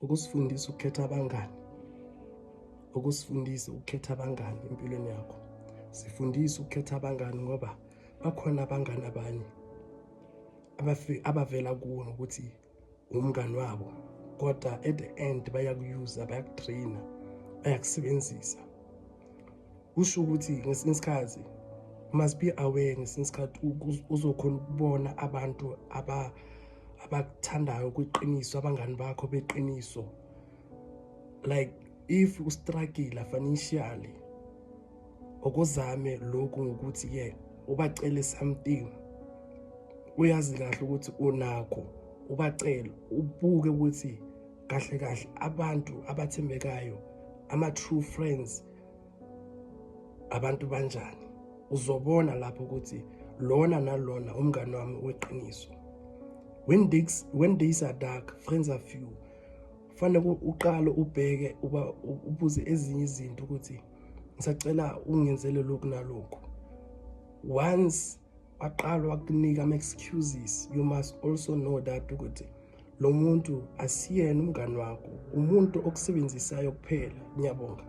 ukusifundisa ukukhetha abangani. Ukusifundisa ukukhetha abangani empilweni yakho. Sifundise ukukhetha abangani ngoba bakhona abangani abanye abavela kuwe ukuthi umngani wabo, kodwa at the end bayakuyuza, bayakudraina, bayakusebenzisa. Kusho ukuthi ngesinye isikhathi must be aware, ngesinye isikhathi uzokhona ukubona abantu abakuthandayo kwiqiniso, abangani bakho beqiniso. Like if ustruggle financially, okuzame lokhu ngokuthi ubacele something, uyazi kahle ukuthi unakho, ubacela, ubuke ukuthi kahle kahle abantu abathembekayo, ama-true friends, abantu banjani. Uzobona lapho ukuthi lona nalona umngani wami weqiniso. When days are dark, friends are few. Kufanele uqale ubheke, ubuze ezinye izinto ukuthi ngisacela ungenzele lokhu nalokhu. Once waqala wakunika ama-excuses, you must also know that ukuthi lo muntu asiyena umngani wakho, umuntu okusebenzisayo kuphela. Ngiyabonga.